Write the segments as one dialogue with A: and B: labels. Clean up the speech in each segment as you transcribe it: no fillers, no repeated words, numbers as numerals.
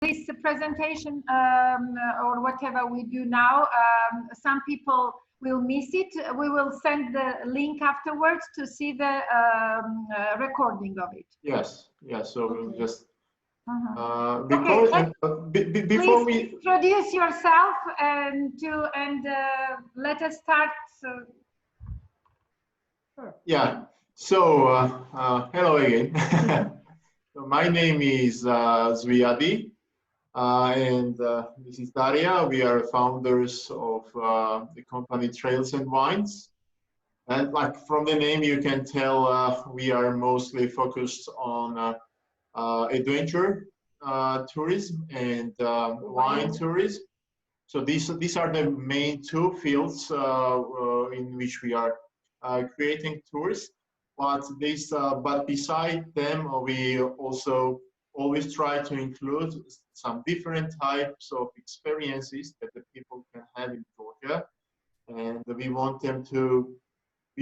A: this presentation or whatever we do now, some people will miss it. We will send the link afterwards to see the recording of it.
B: Yes, yes. So we'll just
A: Okay,
B: before
A: please
B: we
A: introduce yourself and let us start. Sure.
B: Yeah. So hello again. So my name is Zviad, and this is Daria. We are founders of the company Trails and Wines. And like from the name, you can tell we are mostly focused on adventure tourism and wine tourism. So these are the main two fields in which we are creating tours. But beside them, we also always try to include some different types of experiences that the people can have in Georgia, and we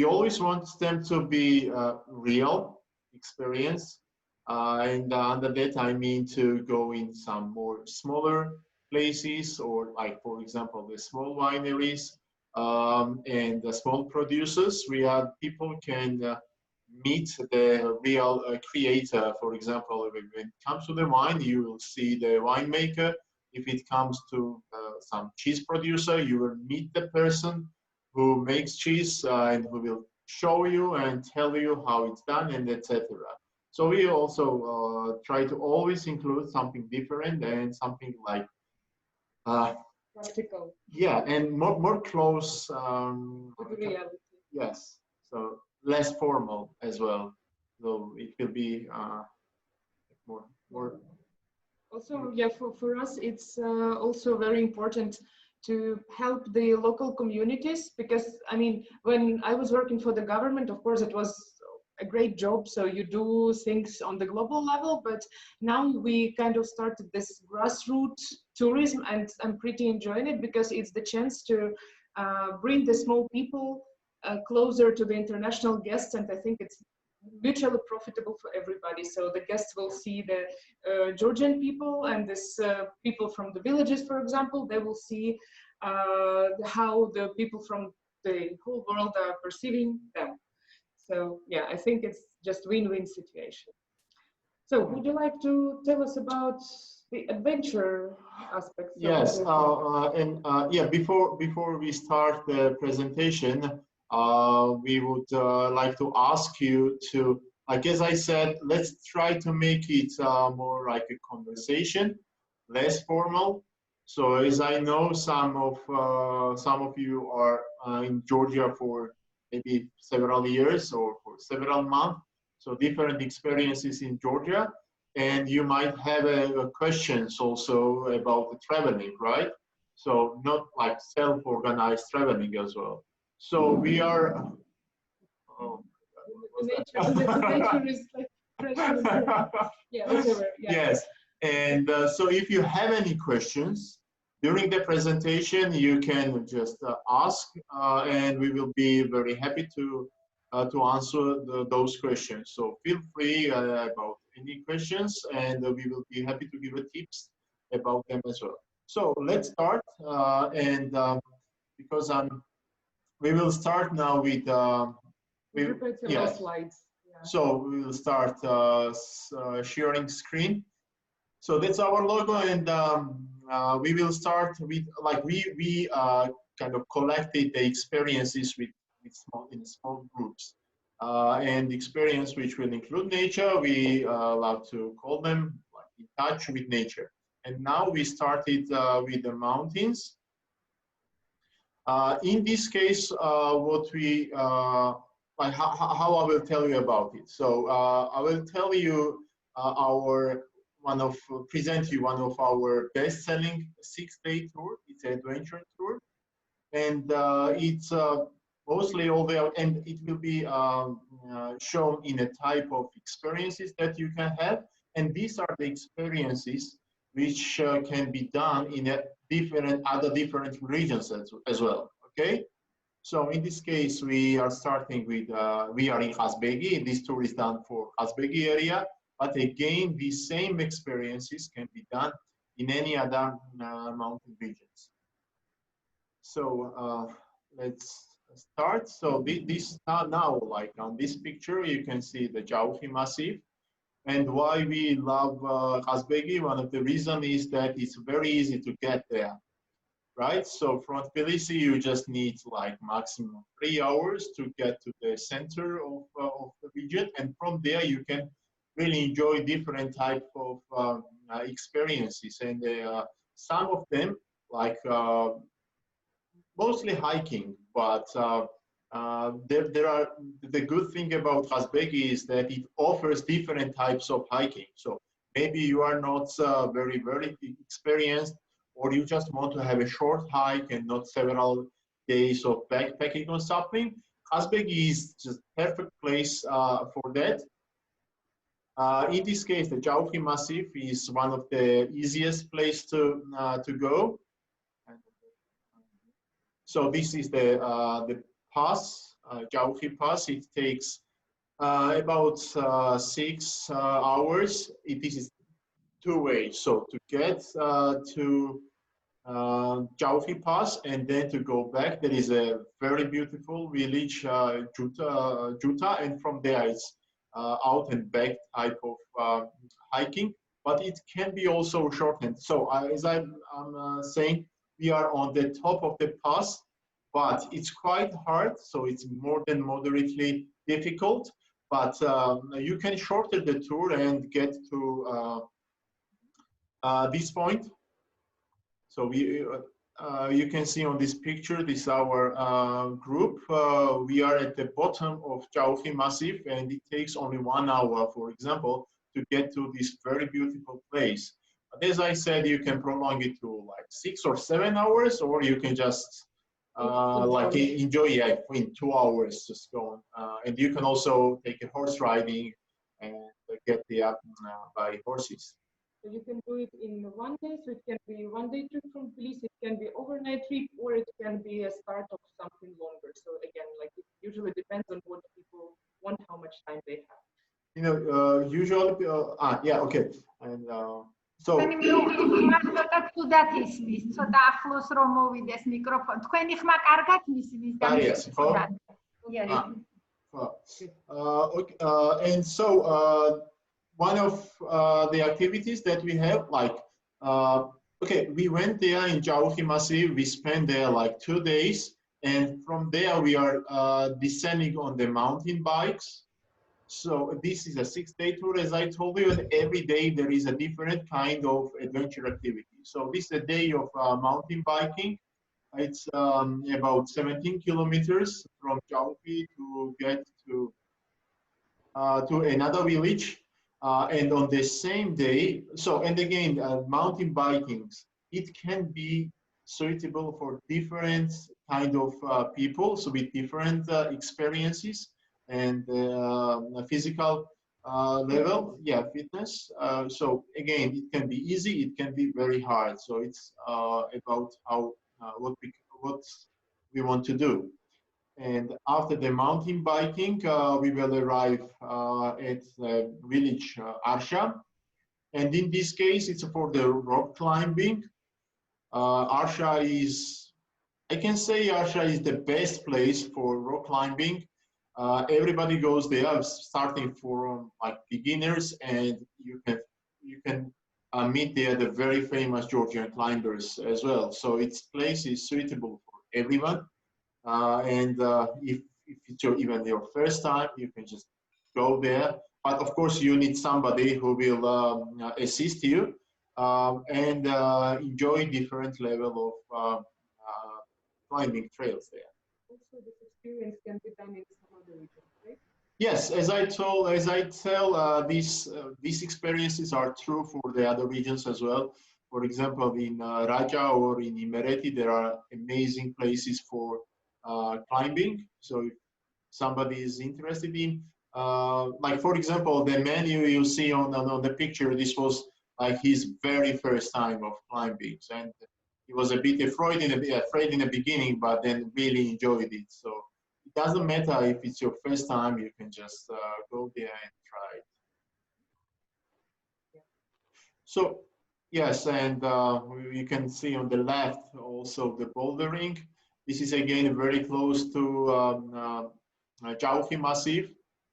B: always want them to be real experience. And under that, I mean to go in some more smaller places, or like, for example, the small wineries and the small producers, where people can meet the real creator. For example, when it comes to the wine, you will see the winemaker. If it comes to some cheese producer, you will meet the person who makes cheese and who will show you and tell you how it's done, and etc. So we also try to always include something different and something like
A: practical.
B: Yeah, and more close.
A: To the reality.
B: Yes, so less formal as well. So it will be more.
C: Also, yeah, for us, it's also very important to help the local communities, because I mean, when I was working for the government, of course, it was a great job, so you do things on the global level, but now we kind of started this grassroots tourism, and I'm pretty enjoying it because it's the chance to bring the small people closer to the international guests, and I think it's mutually profitable for everybody. So the guests will see the Georgian people, and this people from the villages, for example, they will see how the people from the whole world are perceiving them. So yeah, I think it's just win-win situation. So would you like to tell us about the adventure aspects?
B: Yes, yeah, before we start the presentation, we would like to ask you to, like as I said, let's try to make it more like a conversation, less formal. So as I know, some of you are in Georgia for maybe several years or for several months, so different experiences in Georgia, and you might have questions also about the traveling, right? So not like self-organized traveling as well. So we are. Oh,
C: the nature is like yeah, whatever. Yeah.
B: Yes, and so if you have any questions during the presentation, you can just ask, and we will be very happy to answer those questions. So feel free about any questions, and we will be happy to give tips about them as well. So let's start, and because we will start now with
C: Slides. Yeah.
B: So we will start sharing screen. So that's our logo, and we will start with, like, we kind of collected the experiences in small groups, and experience which will include nature. We love to call them like in touch with nature. And now we started with the mountains. In this case, what we like how I will tell you about it. So I will tell you present you one of our best-selling 6-day tour. It's an adventure tour, and it's mostly all the, and it will be shown in a type of experiences that you can have, and these are the experiences which can be done in other different regions as well. Okay. So in this case, we are starting with, we are in Hasbegi. This tour is done for Hasbegi area, but again, these same experiences can be done in any other mountain regions. So let's start. So this now, like on this picture, you can see the Jauhi Massif. And why we love Kazbegi, one of the reasons is that it's very easy to get there, right? So from Tbilisi, you just need like maximum 3 hours to get to the center of the region. And from there, you can really enjoy different type of experiences. And some of them, like mostly hiking, but there are the good thing about Kazbegi is that it offers different types of hiking. So maybe you are not very experienced, or you just want to have a short hike and not several days of backpacking or something. Kazbegi is just perfect place for that. In this case, the Jauhi Massif is one of the easiest place to go. So this is the pass, Jauhi Pass. It takes about 6 hours. It is two ways. So to get to Jauhi Pass and then to go back, there is a very beautiful village, Juta, and from there it's out and back type of hiking. But it can be also shortened. So as I'm saying, we are on the top of the pass, but it's quite hard, so it's more than moderately difficult. But you can shorten the tour and get to this point. So you can see on this picture, this is our group. We are at the bottom of Jauhi Massif, and it takes only 1 hour, for example, to get to this very beautiful place. But as I said, you can prolong it to like 6 or 7 hours, or you can just like enjoy in 2 hours just go on. And you can also take a horse riding and get there by horses.
C: So you can do it in 1 day, so it can be 1 day trip from Tbilisi, it can be overnight trip, or it can be a start of something longer. So again, like it usually depends on what people want, how much time they have.
B: You know, usually, yeah, okay. And so and so one of the activities that we have, like, okay, we went there in Jauhi Massif, we spent there like 2 days, and from there we are descending on the mountain bikes. So this is a 6-day tour, as I told you, and every day there is a different kind of adventure activity. So this is a day of mountain biking. It's about 17 kilometers from Jauhi to get to another village. And on the same day, so, and again, mountain biking, it can be suitable for different kind of people, so with different experiences and physical level, yeah, fitness. So again, it can be easy, it can be very hard. So it's about how what we want to do. And after the mountain biking, we will arrive at the village Arsha. And in this case, it's for the rock climbing. Arsha is, I can say Arsha is the best place for rock climbing. Everybody goes there, starting from like beginners, and you can meet there the very famous Georgian climbers as well. So its place is suitable for everyone. And if it's even your first time, you can just go there. But of course, you need somebody who will assist you and enjoy different level of climbing trails there.
C: Also, this experience can be done in some other regions, right?
B: Yes, as I tell, these experiences are true for the other regions as well. For example, in Raja or in Imereti, there are amazing places for climbing. So if somebody is interested in, like for example, the man you see on the picture, this was like his very first time of climbing, and he was a bit afraid in the beginning, but then really enjoyed it. So it doesn't matter if it's your first time, you can just go there and try it. So Yes, and you can see on the left also the bouldering. This is again very close to Jauchi Massif.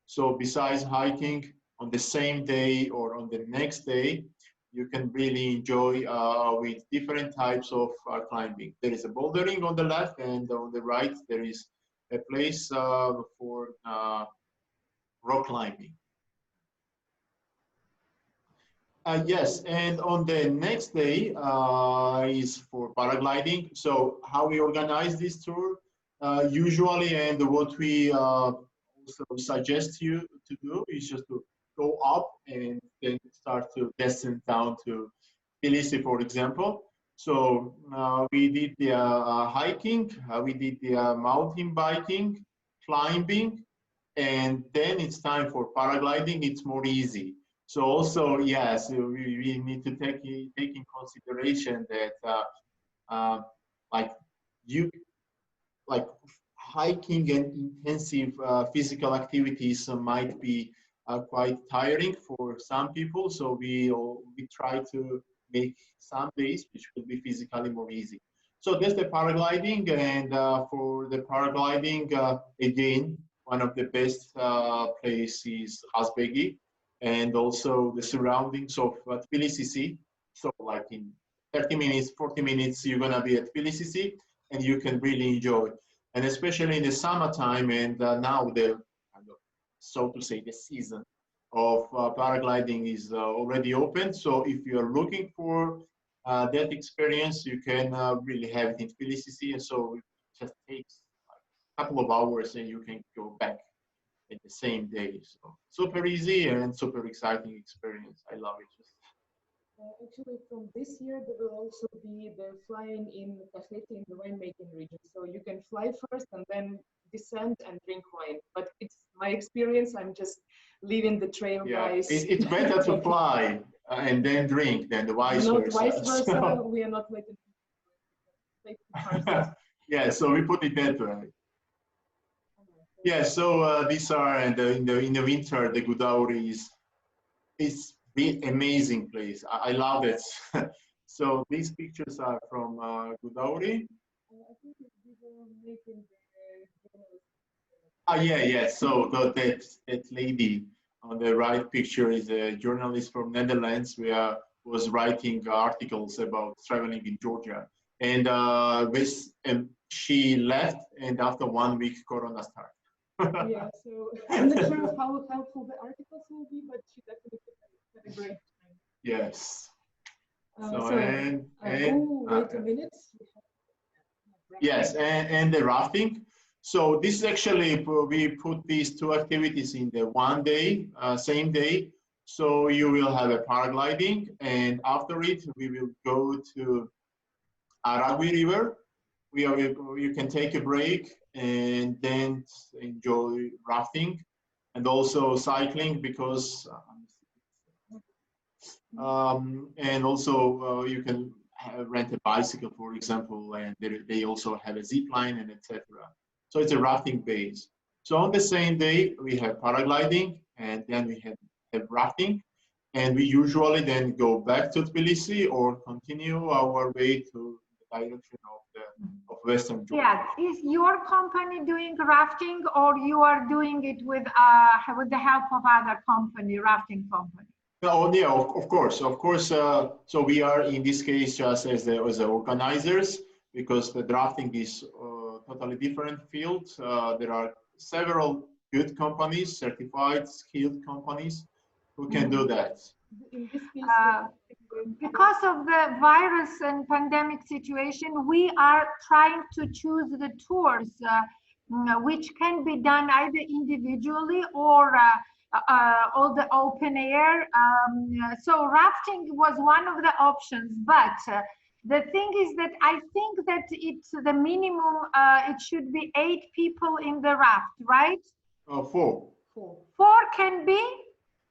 B: So besides hiking on the same day or on the next day, you can really enjoy with different types of climbing. There is a bouldering on the left, and on the right there is a place for rock climbing. Yes, and on the next day is for paragliding. So how we organize this tour usually, and what we also suggest you to do is just to go up and then start to descend down to Tbilisi, for example. So we did the hiking, we did the mountain biking, climbing, and then it's time for paragliding. It's more easy. So also, yes, we need to take in consideration that like you like hiking and intensive physical activities might be quite tiring for some people. So we try to make some days which will be physically more easy. So that's the paragliding, and for the paragliding, again, one of the best places, Hasbegi, and also the surroundings of Tbilisi. So like in 30 minutes, 40 minutes, you're gonna be at Tbilisi, and you can really enjoy. And especially in the summertime, and now the, so to say, the season of paragliding is already open. So if you're looking for that experience, you can really have it in Tbilisi. And so it just takes like a couple of hours and you can go back in the same day. So super easy and super exciting experience. I love it.
C: Actually, from this year, there will also be the flying in Kakheti in the winemaking region. So you can fly first and then descend and drink wine. But it's my experience. I'm just leaving the trail guys.
B: It's better to fly and then drink than the vice
C: not
B: versa.
C: Vice versa.
B: So.
C: We are not letting people.
B: Yeah, so we put it that way. Yeah, so these are in the winter the Godauri is the amazing place. I love it. So these pictures are from Godauri.
C: I think we were making the
B: Yeah. So that lady on the right picture is a journalist from Netherlands. Was writing articles about traveling in Georgia, and she left, and after 1 week, Corona started.
C: Yeah, so I'm not sure how helpful the articles will be, but she definitely had a great time.
B: Yes.
C: Wait a minute.
B: Yes, and the rafting. So this is actually, we put these two activities in the one day, same day. So you will have a paragliding, and after it, we will go to Aragvi River. You can take a break and then enjoy rafting and also cycling, because and also you can rent a bicycle, for example, and they also have a zip line and etc. So it's a rafting base. So on the same day, we have paragliding, and then we have rafting, and we usually then go back to Tbilisi or continue our way to the direction of Western Georgia.
A: Yeah, is your company doing rafting, or you are doing it with the help of other company, rafting company?
B: Oh yeah, of course. So we are in this case just as the organizers, because the drafting is totally different field. There are several good companies, certified, skilled companies, who can do that.
C: In this case,
A: because of the virus and pandemic situation, we are trying to choose the tours which can be done either individually or all the open air. So rafting was one of the options, but the thing is that I think that it's the minimum, it should be 8 people in the raft, right?
B: 4.
A: 4 can be?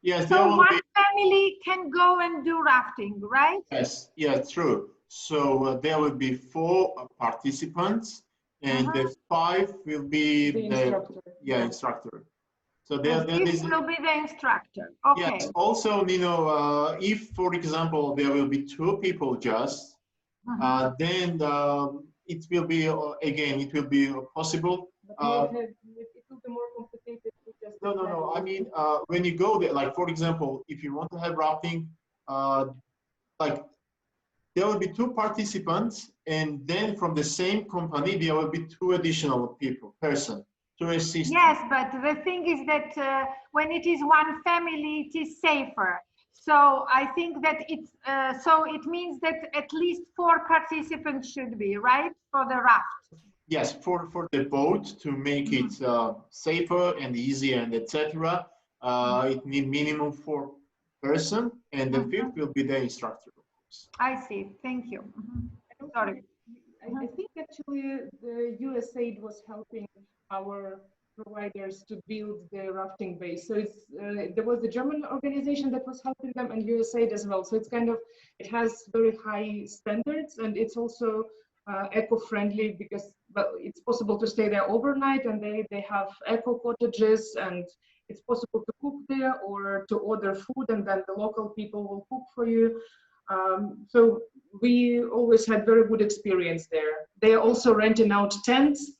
B: Yes,
A: so one family can go and do rafting, right?
B: Yes, yeah, true. So there will be 4 participants, and the 5 will be
C: the instructor.
B: Instructor. So
A: this will be the instructor. Okay.
B: Yes. Also, if, for example, there will be two people just, then it will be again, it will be possible.
C: It will be more complicated to just.
B: No. I mean, when you go there, like for example, if you want to have rafting, like there will be two participants, and then from the same company there will be two additional person to assist.
A: Yes, but the thing is that when it is one family, it is safer. So I think that it's so it means that at least 4 participants should be right for the raft.
B: Yes, for the boat to make it safer and easier and etc. It need minimum 4 person, and the 5th will be the instructor.
A: I see. Thank you. Sorry.
C: I think actually the USAID was helping our providers to build the rafting base. So it's there was the German organization that was helping them, and USAID as well. So it's kind of, it has very high standards, and it's also eco-friendly because it's possible to stay there overnight, and they have eco cottages, and it's possible to cook there or to order food, and then the local people will cook for you. So we always had very good experience there. They are also renting out tents.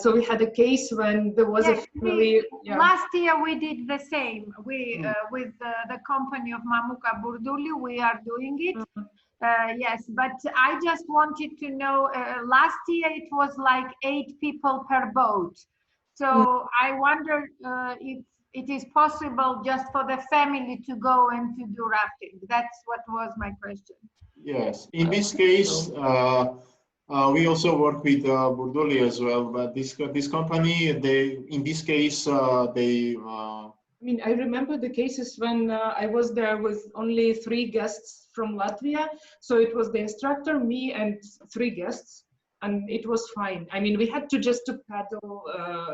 C: So we had a case when there was a family.
A: Last year we did the same. We with the company of Mamuka Burduli, we are doing it. Yes, but I just wanted to know, last year it was like 8 people per boat. So I wonder if it is possible just for the family to go and to do rafting. That's what was my question.
B: Yes, in this case, we also work with Burduli as well, but this company, in this case,
C: I mean, I remember the cases when I was there with only 3 guests from Latvia. So it was the instructor, me, and 3 guests, and it was fine. I mean, we had to just to paddle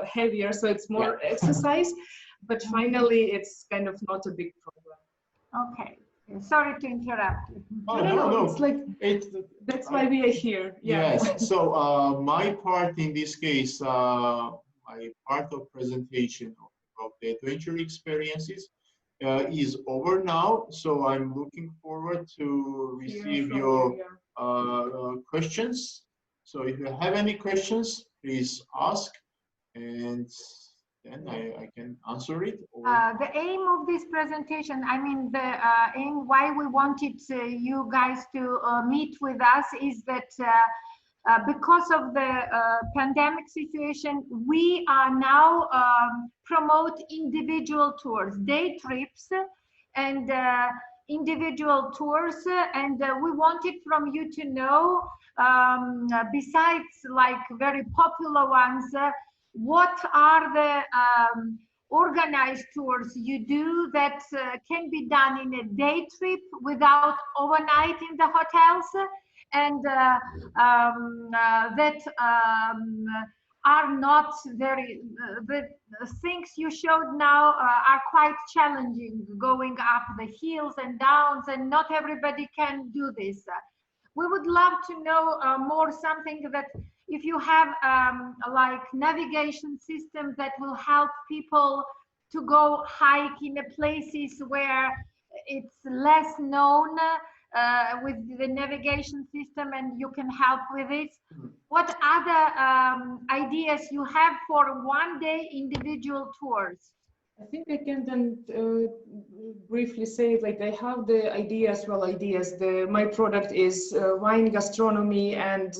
C: heavier, so it's more exercise, but finally it's kind of not a big problem.
A: Okay. Sorry to interrupt you.
B: Oh, no.
C: It's like, that's why we are here. Yeah.
B: Yes. So my part in this case, my part of presentation of the adventure experiences is over now. So I'm looking forward to receive your questions. So if you have any questions, please ask, and then I can answer it.
A: The aim of this presentation, I mean, the aim why we wanted you guys to meet with us is that because of the pandemic situation, we are now promote individual tours, day trips, and individual tours, and we wanted from you to know, besides like very popular ones, what are the organized tours you do that can be done in a day trip without overnight in the hotels, and that are not very, the things you showed now are quite challenging, going up the hills and downs, and not everybody can do this. We would love to know more something that if you have like navigation systems that will help people to go hike in the places where it's less known with the navigation system, and you can help with it. What other ideas you have for one-day individual tours?
C: I think I can then briefly say, like, I have the ideas. My product is wine, gastronomy, and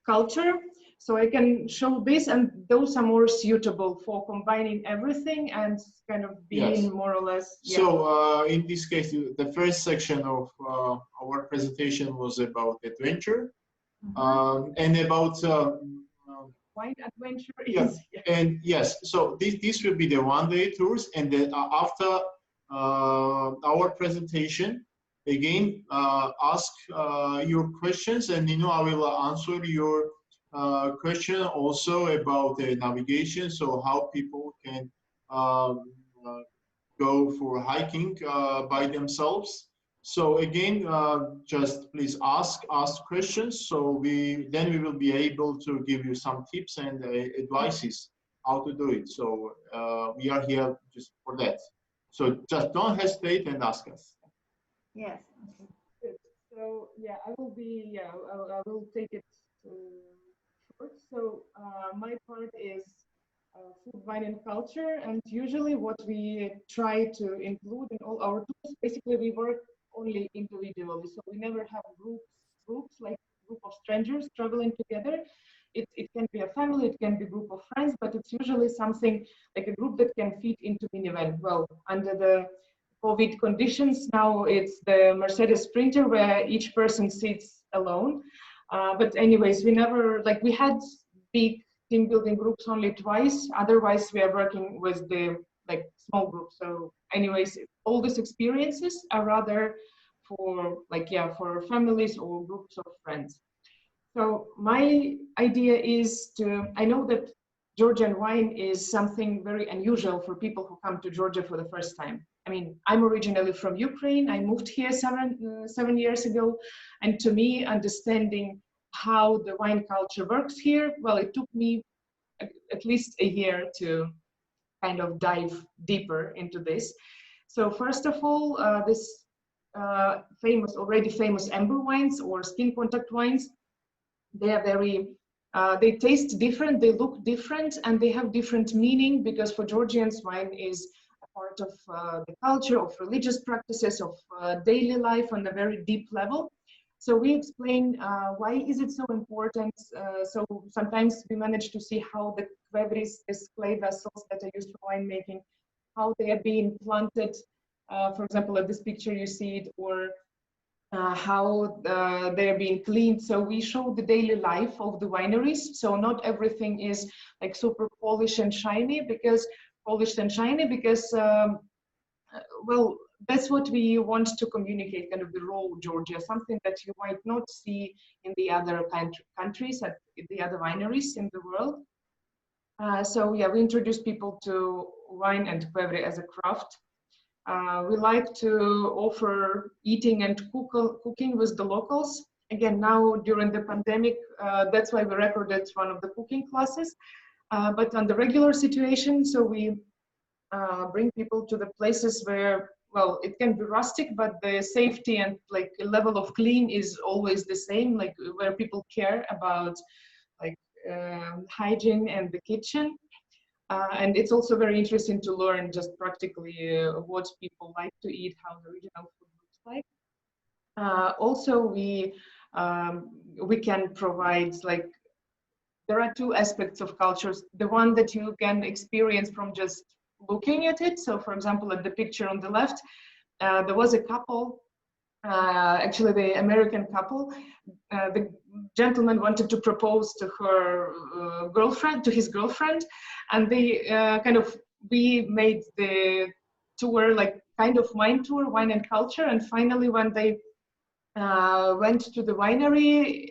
C: culture. So I can show this, and those are more suitable for combining everything and kind of being more or less. Yeah.
B: So in this case, the first section of our presentation was about adventure, and about
C: wine adventure.
B: And yes, so this will be the one-day tours, and then after our presentation, again, ask your questions, and I will answer your question also about the navigation, so how people can go for hiking by themselves. So again, just please ask questions, so we will be able to give you some tips and advices how to do it. So we are here just for that. So just don't hesitate and ask us.
A: Yes.
C: Good. So yeah, I will take it short. So my part is food, wine, and culture, and usually what we try to include in all our tools, basically we work only individually, so we never have groups like group of strangers traveling together. It can be a family, it can be a group of friends, but it's usually something like a group that can fit into minivan. Well, under the COVID conditions, now it's the Mercedes Sprinter where each person sits alone. But anyways, we never, like we had big team building groups only twice. Otherwise, we are working with the like small groups. So anyways, all these experiences are rather for like, yeah, for families or groups of friends. So my idea is to, I know that Georgian wine is something very unusual for people who come to Georgia for the first time. I mean, I'm originally from Ukraine. I moved here seven years ago. And to me, understanding how the wine culture works here, well, it took me at least a year to kind of dive deeper into this. So first of all, this already famous amber wines or skin contact wines, they are very they taste different, they look different, and they have different meaning, because for Georgians wine is a part of the culture, of religious practices, of daily life on a very deep level. So we explain why is it so important. So sometimes we manage to see how the kvevris, these clay vessels that are used for winemaking, how they are being planted. For example, at this picture you see it, or how they're being cleaned. So we show the daily life of the wineries. So not everything is like super polished and shiny, because well, that's what we want to communicate, kind of the raw Georgia, something that you might not see in the other countries, at the other wineries in the world. So yeah, we introduce people to wine and kvevri as a craft. We like to offer eating and cooking with the locals. Again, now during the pandemic, that's why we recorded one of the cooking classes. But on the regular situation, so we bring people to the places where, well, it can be rustic, but the safety and like level of clean is always the same, like where people care about like hygiene and the kitchen. And it's also very interesting to learn just practically what people like to eat, how the regional food looks like. Also, we can provide, like, there are two aspects of cultures. The one that you can experience from just looking at it. So, for example, at the picture on the left, there was a couple, actually the American couple. The gentleman wanted to propose to her girlfriend, to his girlfriend, and they we made the tour, like kind of wine tour, wine and culture. And finally, when they went to the winery,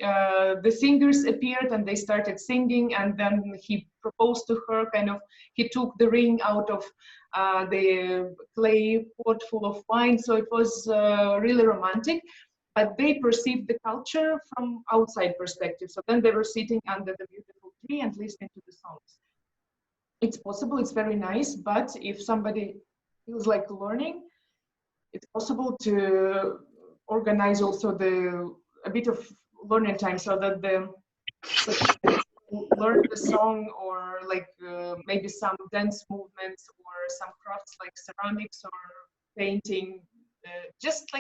C: the singers appeared and they started singing, and then he proposed to her, he took the ring out of the clay pot full of wine. So it was really romantic, but they perceived the culture from outside perspective. So then they were sitting under the beautiful tree and listening to the songs. It's possible, it's very nice, but if somebody feels like learning, it's possible to organize also a bit of learning time, so that learn the song, or maybe some dance movements, or some crafts like ceramics or painting, just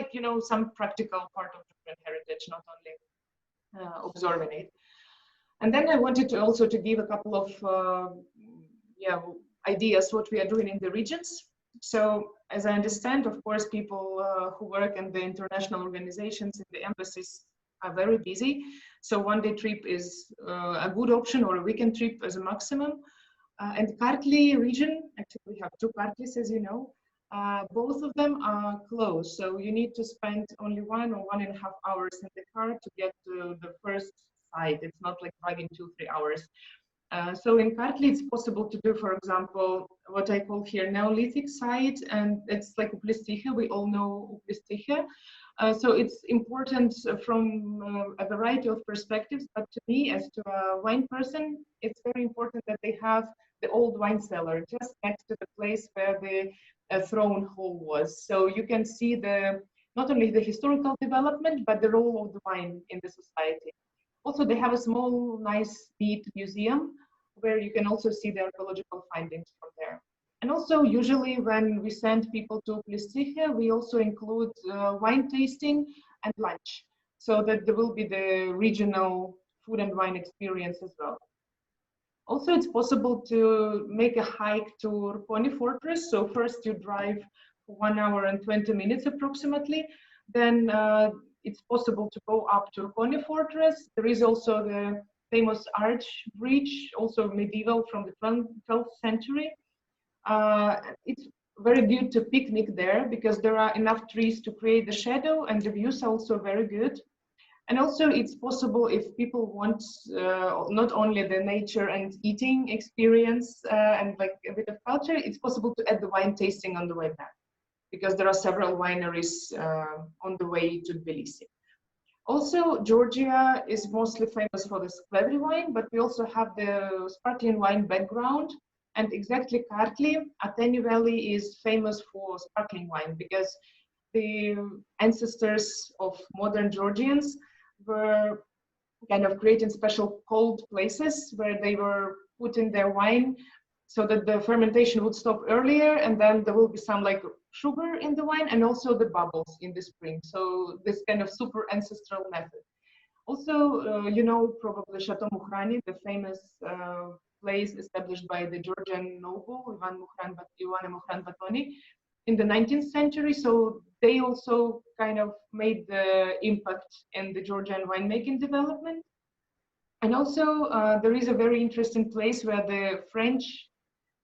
C: some practical part of different heritage, not only observing it. And then I wanted to also to give a couple of ideas what we are doing in the regions. So as I understand, of course, people who work in the international organizations in the embassies are very busy. So one-day trip is a good option, or a weekend trip as a maximum. And Kartli region, actually we have two Kartlis, as you know, both of them are closed. So you need to spend only 1 or 1.5 hours in the car to get to the first site. It's not like driving 2-3 hours. So in Kartli, it's possible to do, for example, what I call here Neolithic site, and it's like Uplistiche. We all know Uplistiche. So it's important from a variety of perspectives, but to me, as to a wine person, it's very important that they have the old wine cellar, just next to the place where the throne hall was. So you can see not only the historical development, but the role of the wine in the society. Also, they have a small, nice, neat museum where you can also see the archaeological findings from there. And also, usually when we send people to Plistriche, we also include wine tasting and lunch, so that there will be the regional food and wine experience as well. Also, it's possible to make a hike to Ruponi Fortress. So first you drive for 1 hour and 20 minutes approximately. Then it's possible to go up to Ruponi Fortress. There is also the famous arch bridge, also medieval from the 12th century. It's very good to picnic there because there are enough trees to create the shadow, and the views are also very good. And also it's possible, if people want not only the nature and eating experience and like a bit of culture, it's possible to add the wine tasting on the way back, because there are several wineries on the way to Tbilisi. Also, Georgia is mostly famous for the Skvevri wine, but we also have the sparkling wine background. And exactly Kartli, Ateni Valley is famous for sparkling wine, because the ancestors of modern Georgians were kind of creating special cold places where they were putting their wine so that the fermentation would stop earlier, and then there will be some like sugar in the wine and also the bubbles in the spring. So this kind of super ancestral method. Also, you know, probably Chateau Mukhrani, the famous place established by the Georgian noble Ivan Mukhran Batoni in the 19th century. So they also kind of made the impact in the Georgian winemaking development. And also there is a very interesting place where the French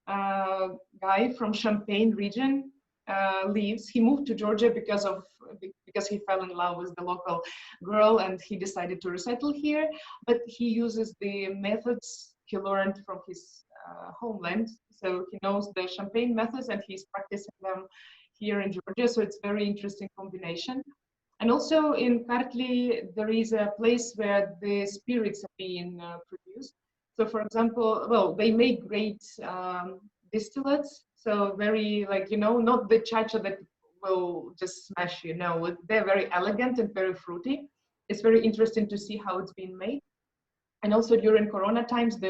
C: guy from Champagne region lives. He moved to Georgia because he fell in love with the local girl and he decided to resettle here. But he uses the methods he learned from his homeland. So he knows the Champagne methods and he's practicing them here in Georgia. So it's very interesting combination. And also in Kartli, there is a place where the spirits are being produced. So for example, well, they make great distillates. So very, like, you know, not the chacha that will just smash you. No, they're very elegant and very fruity. It's very interesting to see how it's being made. And also during Corona times, they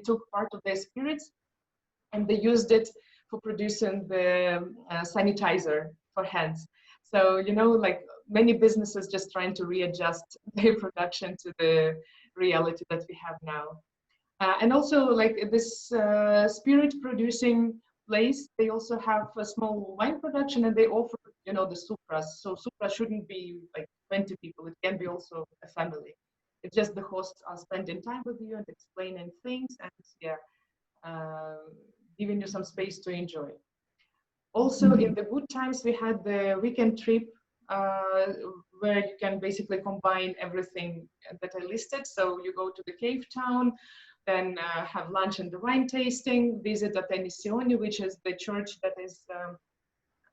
C: took part of their spirits and they used it for producing the sanitizer for hands. So, you know, like many businesses just trying to readjust their production to the reality that we have now. And also like this spirit producing place, they also have a small wine production and they offer, you know, the supras. So supra shouldn't be like 20 people. It can be also a family. It's just the hosts are spending time with you and explaining things and giving you some space to enjoy. Also, in the good times, we had the weekend trip where you can basically combine everything that I listed. So you go to the cave town, then have lunch and the wine tasting, visit Ateni Sioni, which is the church that is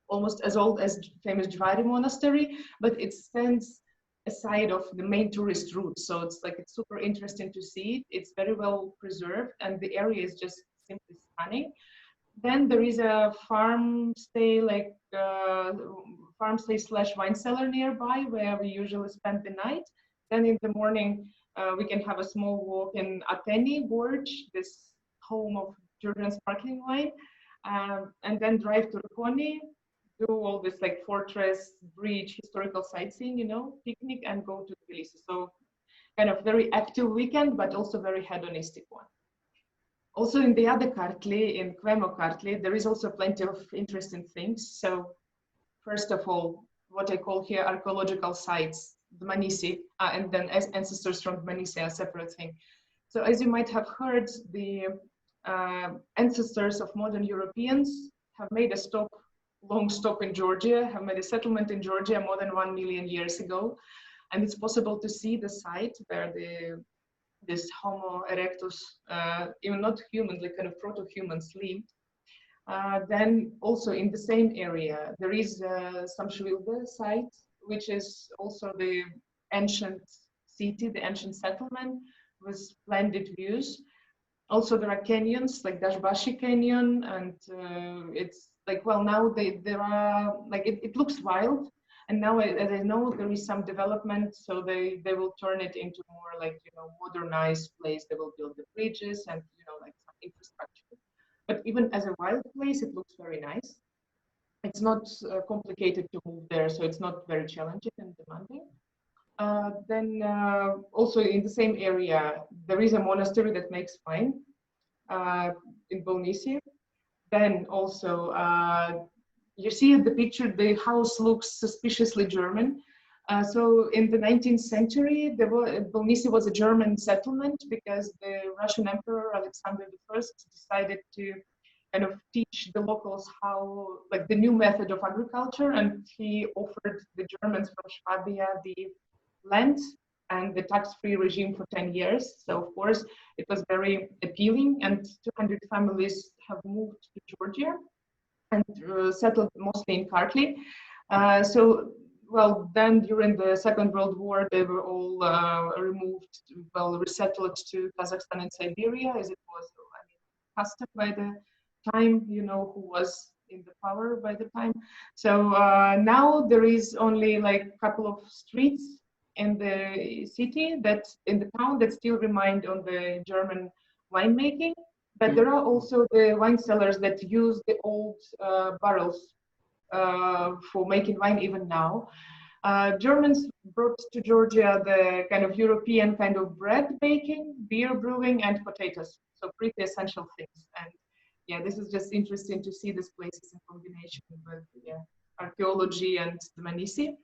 C: almost as old as famous Zviad monastery, but it stands aside of the main tourist route. So it's like, it's super interesting to see it. It's very well preserved and the area is just simply stunning. Then there is a farm stay, like farm stay / wine cellar nearby where we usually spend the night. Then in the morning, we can have a small walk in Ateni Gorge, this home of Georgian sparkling wine, and then drive to Ruponi, do all this like fortress, bridge, historical sightseeing, you know, picnic, and go to Tbilisi. So kind of very active weekend, but also very hedonistic one. Also in the other Kartli, in Kvemo Kartli, there is also plenty of interesting things. So first of all, what I call here archaeological sites, the Manisi, and then ancestors from Manisi are a separate thing. So as you might have heard, the ancestors of modern Europeans have made a long stop in Georgia, have made a settlement in Georgia more than 1 million years ago. And it's possible to see the site where this Homo erectus, even not human, like kind of proto-humans lived. Then also in the same area, there is some Shvilbe site, which is also the ancient city, the ancient settlement with splendid views. Also, there are canyons like Dashbashi Canyon, and it's like, well, now there are like it looks wild, and now as I know there is some development, so they will turn it into more like, you know, modernized place. They will build the bridges and, you know, like some infrastructure. But even as a wild place, it looks very nice. It's not complicated to move there, so it's not very challenging and demanding. Then also in the same area, there is a monastery that makes wine in Bolnisi. Then also, you see in the picture, the house looks suspiciously German. So in the 19th century, Bolnisi was a German settlement because the Russian Emperor Alexander I decided to kind of teach the locals how, like, the new method of agriculture, and he offered the Germans from Swabia the land and the tax-free regime for 10 years. So of course it was very appealing, and 200 families have moved to Georgia and settled mostly in Kartli. So, well, then during the Second World War, they were all removed, well, resettled to Kazakhstan and Siberia, as it was, I mean, custom by the time, you know, who was in the power by the time. So now there is only like a couple of streets in the city, in the town, that still remind on the German winemaking. But there are also the wine cellars that use the old barrels for making wine even now. Germans brought to Georgia the kind of European kind of bread baking, beer brewing, and potatoes. So pretty essential things. And yeah, this is just interesting to see these places in combination with archaeology and the Manisi.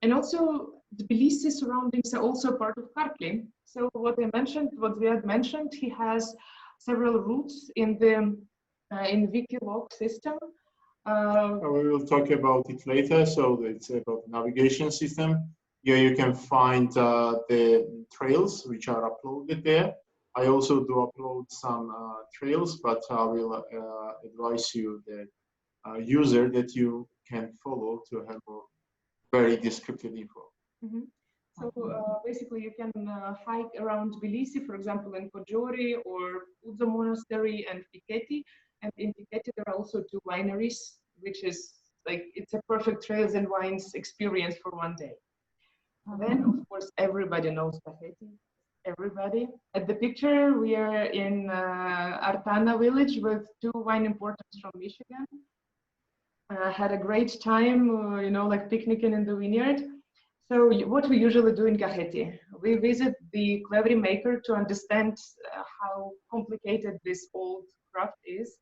C: And also Tbilisi surroundings are also part of Kartli. So what Zviad mentioned, he has several routes in the Wikilog system.
B: We will talk about it later. So it's about the navigation system. Here you can find the trails which are uploaded there. I also do upload some trails, but I will advise you the user that you can follow to have a very descriptive info.
C: Mm-hmm. So basically you can hike around Tbilisi, for example, in Pojori or Udzo Monastery and Piketi. And in Piketi there are also 2 wineries, which is like, it's a perfect trails and wines experience for one day. Then, of course, everybody knows Kaheti. Everybody. At the picture, we are in Artana village with 2 wine importers from Michigan. Had a great time, you know, like picnicking in the vineyard. So what we usually do in Kaheti, we visit the Kvevri maker to understand how complicated this old craft is.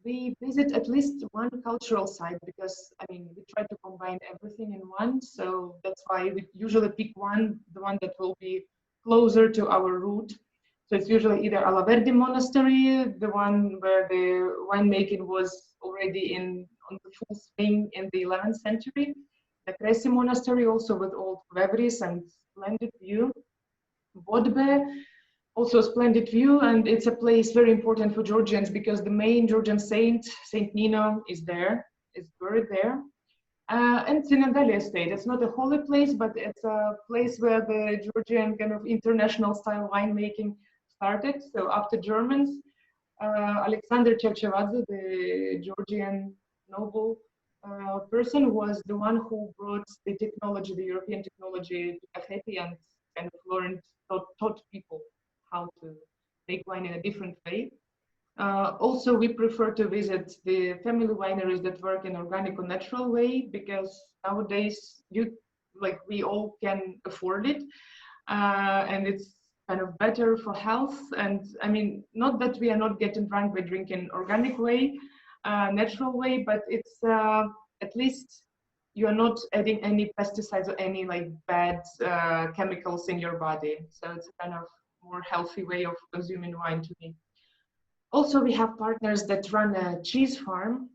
C: We visit at least one cultural site because, I mean, we try to combine everything in one. So that's why we usually pick the one that will be closer to our route. So it's usually either Alaverdi Monastery, the one where the winemaking was already on the full swing in the 11th century. The Kresi Monastery, also with old Kvevris and splendid view. Bodbe, also a splendid view, and it's a place very important for Georgians because the main Georgian saint, Saint Nino, is buried there. And Tsinandali Estate, it's not a holy place, but it's a place where the Georgian kind of international style winemaking started. So after Germans, Alexander Cherchevadze, the Georgian noble person, was the one who brought the technology, the European technology, to Kaheti and kind of taught people how to make wine in a different way. Also, we prefer to visit the family wineries that work in organic or natural way because nowadays we all can afford it, and it's kind of better for health. And I mean, not that we are not getting drunk by drinking organic way, natural way, but it's at least you are not adding any pesticides or any like bad chemicals in your body. So it's a kind of more healthy way of consuming wine to me. Also, we have partners that run a cheese farm,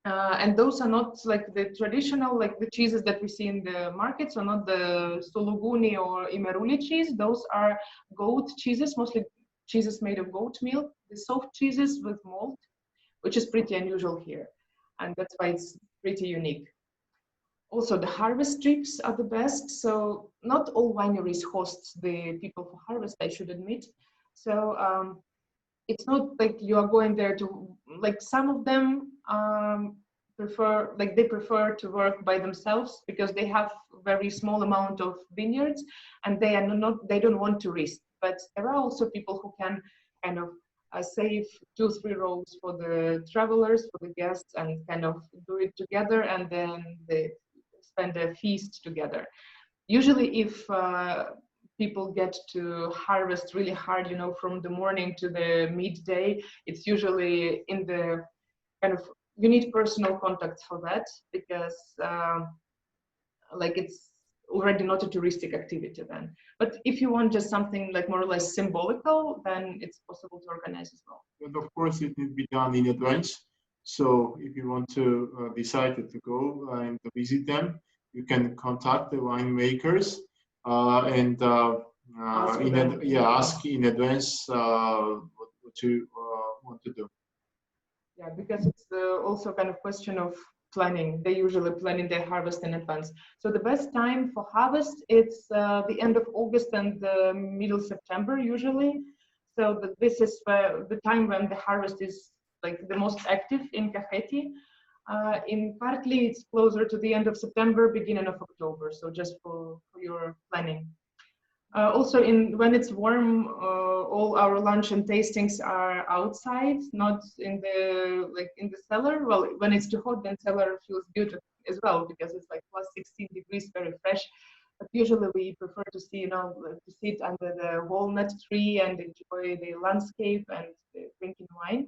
C: and those are not like the traditional, like the cheeses that we see in the markets, or not the Soluguni or Imeruli cheese. Those are goat cheeses, mostly cheeses made of goat milk, the soft cheeses with malt, which is pretty unusual here. And that's why it's pretty unique. Also, the harvest trips are the best. So not all wineries host the people for harvest, I should admit. So it's not like you are going there to, like some of them they prefer to work by themselves because they have very small amount of vineyards and they don't want to risk. But there are also people who can kind of save 2-3 rows for the travelers, for the guests, and kind of do it together, and then they spend a feast together. Usually if people get to harvest really hard, you know, from the morning to the midday, it's usually in the kind of, you need personal contact for that, because like it's already not a touristic activity then. But if you want just something like more or less symbolical, then it's possible to organize as well.
B: And of course, it needs to be done in advance. So if you want to decide to go and to visit them, you can contact the winemakers and ask in advance what you want to do.
C: Yeah, because it's also kind of question of planning. They usually planning their harvest in advance. So the best time for harvest, it's the end of August and the middle September usually. So this is the time when the harvest is like the most active in Kakheti. In partly it's closer to the end of September, beginning of October. So just for your planning. Also, when it's warm, all our lunch and tastings are outside, not in the cellar. Well, when it's too hot, then cellar feels good as well because it's like plus 16 degrees, very fresh. But usually we prefer to see, to sit under the walnut tree and enjoy the landscape and drinking wine.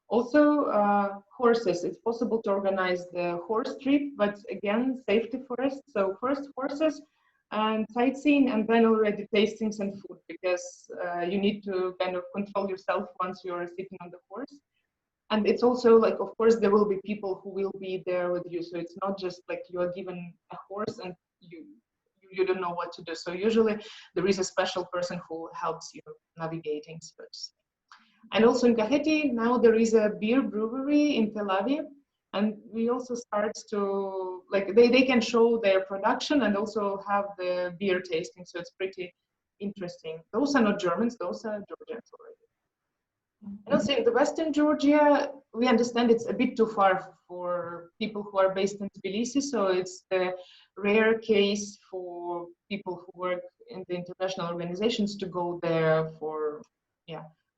C: Also, horses. It's possible to organize the horse trip, but again, safety first. So first horses and sightseeing, and then already tastings and food, because you need to kind of control yourself once you're sitting on the horse. And it's also like, of course, there will be people who will be there with you. So it's not just like you are given a horse and you don't know what to do. So usually there is a special person who helps you navigating. And also in Kakheti, now there is a beer brewery in Tel Aviv. And we also start to, like, they can show their production and also have the beer tasting. So it's pretty interesting. Those are not Germans, those are Georgians already. And also in the Western Georgia, we understand it's a bit too far for people who are based in Tbilisi. So it's the rare case for people who work in the international organizations to go there for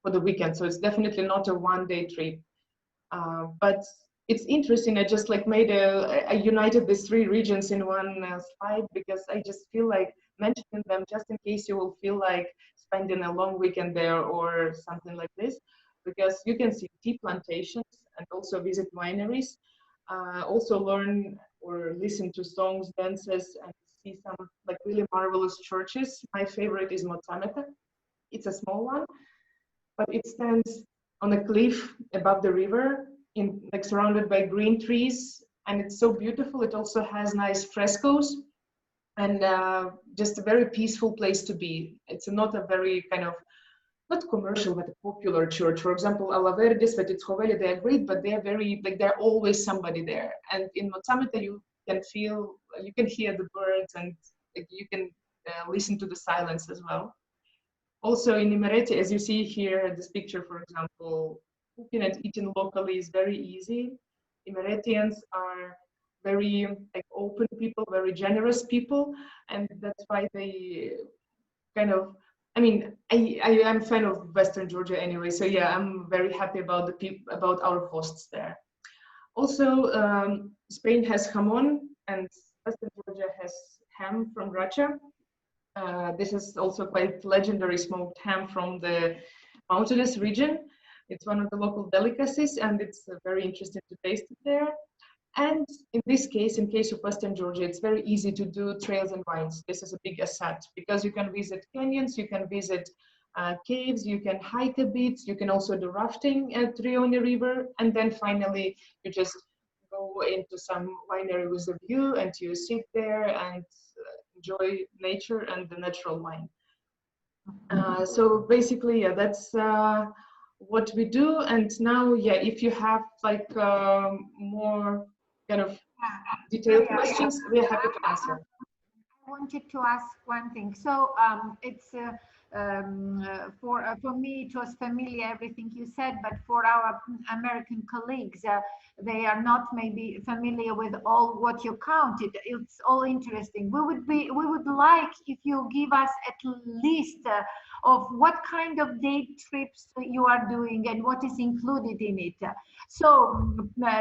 C: the weekend. So it's definitely not a one-day trip. But it's interesting. I just like I united these 3 regions in one slide because I just feel like mentioning them just in case you will feel like spending a long weekend there or something like this, because you can see tea plantations and also visit wineries, also learn or listen to songs, dances, and see some like really marvelous churches. My favorite is Motsameta. It's a small one, but it stands on a cliff above the river, like surrounded by green trees, and it's so beautiful. It also has nice frescoes and just a very peaceful place to be. It's not a very kind of, not commercial, but a popular church. For example, Alaverdi, Svetitskhoveli, they are great, but they are very, like, they're always somebody there. And in Motsameta, you can hear the birds, and like, you can listen to the silence as well. Also in Imereti, as you see here, this picture, for example, cooking and eating locally is very easy. Imeretians are very like open people, very generous people, and that's why they kind of, I mean, I am a fan of Western Georgia anyway, so yeah, I'm very happy about about our hosts there. Also, Spain has jamon, and Western Georgia has ham from Russia. This is also quite legendary smoked ham from the mountainous region. It's one of the local delicacies, and it's very interesting to taste it there. And in this case, in case of Western Georgia, it's very easy to do trails and wines. This is a big asset because you can visit canyons, you can visit caves, you can hike a bit, you can also do rafting at Rioni River, and then finally you just go into some winery with a view and you sit there and enjoy nature and the natural wine. So basically, yeah, that's what we do. And now, yeah, if you have like more kind of detailed questions, we're happy to answer.
A: I wanted to ask one thing. So it's for me, it was familiar, everything you said, but for our American colleagues, they are not maybe familiar with all what you counted. It's all interesting. We would like if you give us at least of what kind of day trips you are doing and what is included in it. So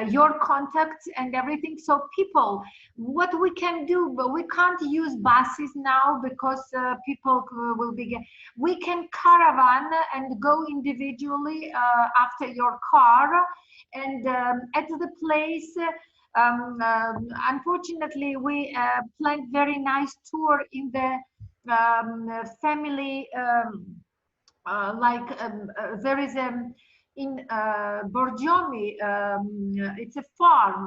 A: your contacts and everything. So people, what we can do, but we can't use buses now because people will be. We can caravan and go individually after your car, and at the place. Unfortunately, we planned very nice tour in the family. There is in Borjomi, it's a farm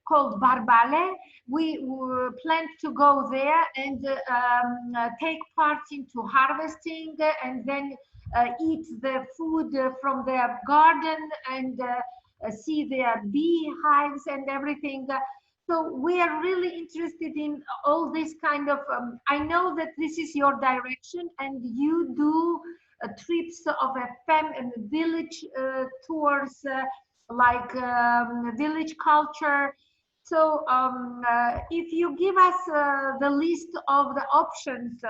A: called Barbale. We planned to go there and take part into harvesting and then eat the food from their garden and see their beehives and everything. So we are really interested in all this kind of, I know that this is your direction and you do trips of a village tours, village culture. So if you give us the list of the options,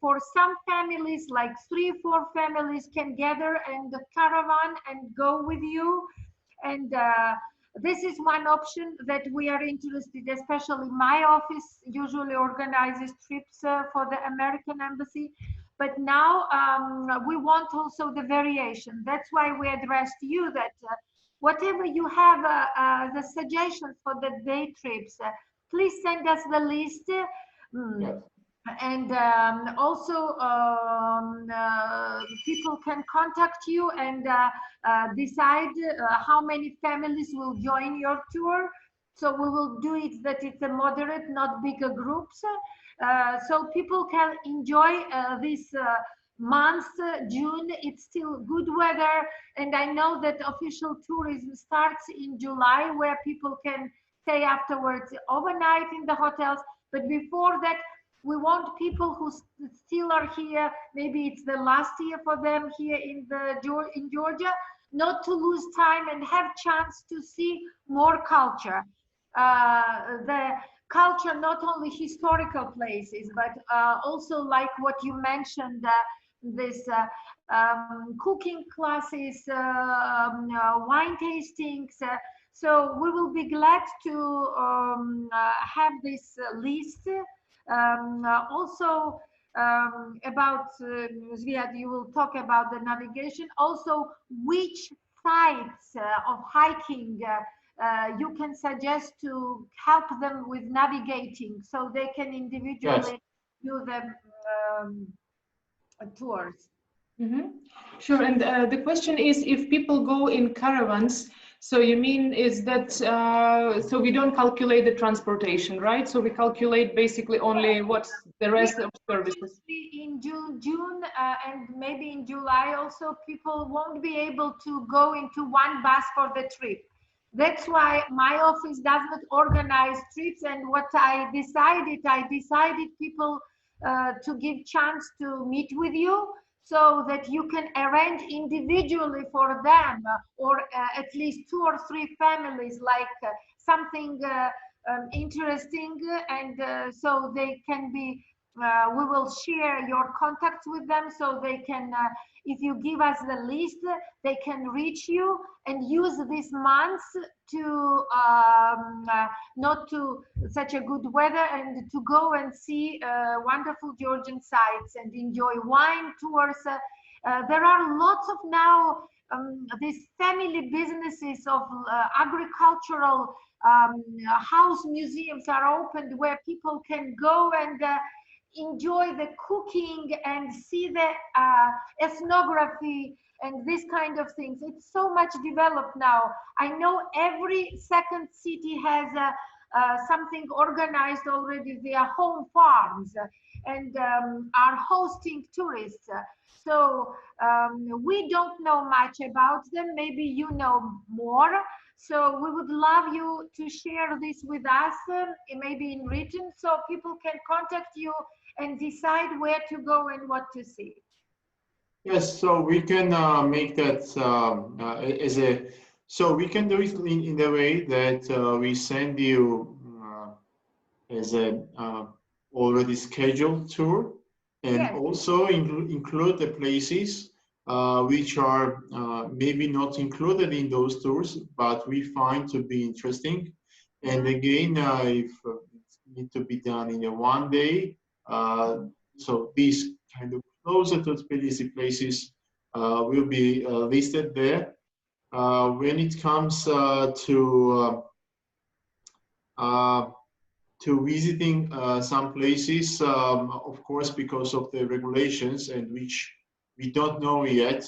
A: for some families, like 3-4 families can gather and the caravan and go with you. And this is one option that we are interested, especially my office usually organizes trips for the American Embassy. But now we want also the variation. That's why we addressed you that whatever you have, the suggestions for the day trips, please send us the list.
B: Yes.
A: And also people can contact you and decide how many families will join your tour. So we will do it that it's a moderate, not bigger groups. So people can enjoy this month, June. It's still good weather. And I know that official tourism starts in July, where people can stay afterwards overnight in the hotels. But before that, we want people who still are here, maybe it's the last year for them here in Georgia, not to lose time and have chance to see more culture. The culture, not only historical places, but also like what you mentioned, this cooking classes, wine tastings. So we will be glad to have this list. Also about Zviad, you will talk about the navigation. Also, which sites of hiking you can suggest to help them with navigating, so they can individually do the tours.
C: Mm-hmm. Sure. And the question is, if people go in caravans, so you mean is that, so we don't calculate the transportation, right? So we calculate basically only what's the rest of services.
A: In June and maybe in July also, people won't be able to go into one bus for the trip. That's why my office does not organize trips. And what I decided people to give chance to meet with you, so that you can arrange individually for them, or at least 2 or 3 families, like something interesting, and so they can be, we will share your contacts with them, so they can, if you give us the list, they can reach you and use these months to not to such a good weather, and to go and see wonderful Georgian sites and enjoy wine tours. There are lots of now these family businesses of agricultural house museums are opened, where people can go and enjoy the cooking and see the ethnography and this kind of things. It's so much developed now. I know every second city has something organized already via home farms, and are hosting tourists. So we don't know much about them. Maybe you know more. So we would love you to share this with us, maybe in written, so people can contact you and decide where to go and what to see.
B: Yes, so we can make that as a, so we can do it in the way that we send you as a already scheduled tour, and
A: Yes.
B: also include the places which are maybe not included in those tours, but we find to be interesting. And again, if it need to be done in a one day, so these kind of closer to Tbilisi places will be listed there. When it comes uh, to visiting some places, of course, because of the regulations, and which we don't know yet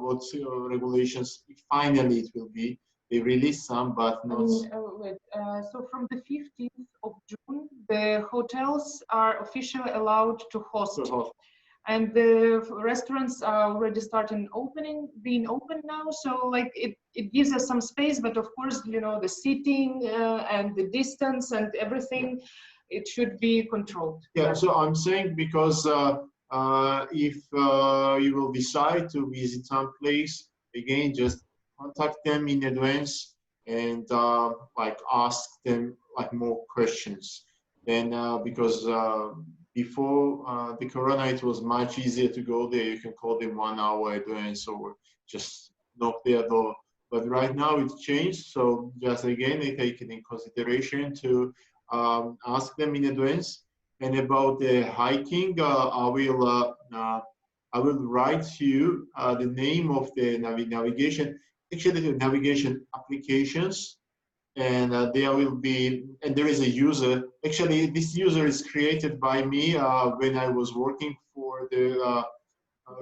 B: what regulations finally it will be. They release some, but not.
C: So from the 15th of June, the hotels are officially allowed to host. And the restaurants are already being open now. So like it gives us some space, but of course, you know, the seating and the distance and everything, it should be controlled.
B: Yeah, so I'm saying because if you will decide to visit some place, again, just contact them in advance and like ask them like more questions. Then because before the corona, it was much easier to go there. You can call them 1 hour advance or just knock their door. But right now it's changed. So just again, they take it in consideration to ask them in advance. And about the hiking, I will write you the name of the navigation, actually the navigation applications, and there will be, and there is a user. Actually, this user is created by me when I was working for the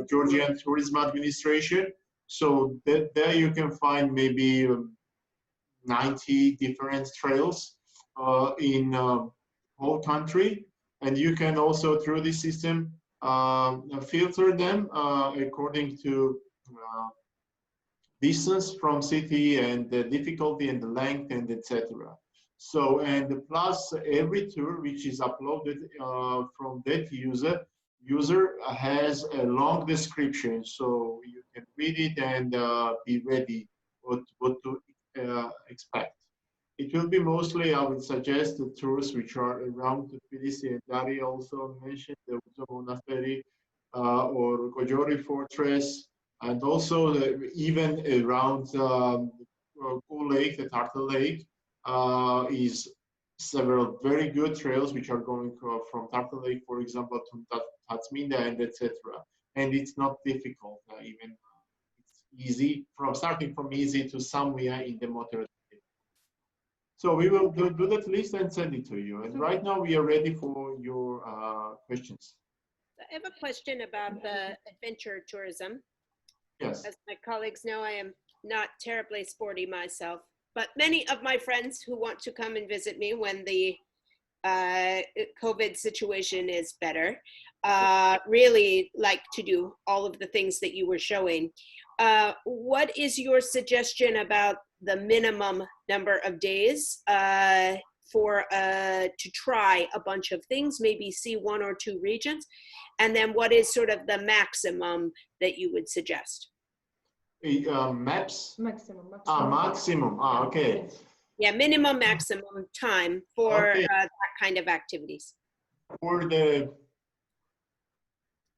B: Georgian Tourism Administration. So there you can find maybe 90 different trails in whole country, and you can also through this system filter them according to distance from city and the difficulty and the length and etc. So, and plus every tour which is uploaded from that user has a long description, so you can read it and be ready what to expect. It will be mostly, I would suggest, the tours which are around Tbilisi, and Daria also mentioned the Uzo Monastery or Kojori Fortress, and also even around Cool Lake, the Tartar Lake, is several very good trails which are going from Tartar Lake, for example, to Tatsminda and etc. And it's not difficult, even it's easy from starting from easy to somewhere in the moderate. So we will do that list and send it to you. And right now we are ready for your questions.
D: I have a question about the adventure tourism.
B: Yes.
D: As my colleagues know, I am not terribly sporty myself, but many of my friends who want to come and visit me when the COVID situation is better, really like to do all of the things that you were showing. What is your suggestion about the minimum number of days for to try a bunch of things, maybe see 1 or 2 regions? And then what is sort of the maximum that you would suggest?
B: Maps?
C: Maximum.
B: Maximum. Okay.
D: Yeah, minimum, maximum time for that kind of activities.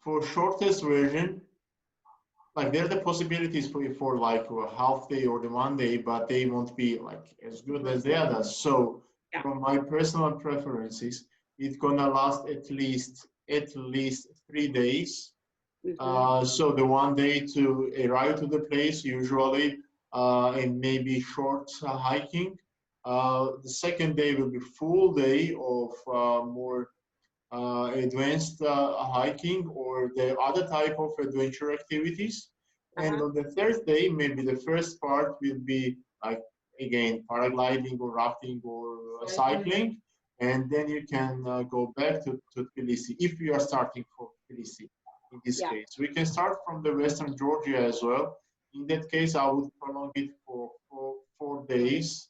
B: For shortest version, like there are the possibilities for like a half day or the 1 day, but they won't be like as good as the others. So from my personal preferences, it's gonna last at least 3 days. So the 1 day to arrive to the place usually, and maybe short hiking. The second day will be full day of more advanced hiking or the other type of adventure activities. And on the third day, maybe the first part will be like, again, paragliding or rafting or cycling. And then you can go back to Tbilisi if you are starting from Tbilisi. In this case, we can start from the Western Georgia as well. In that case, I would prolong it for 4 days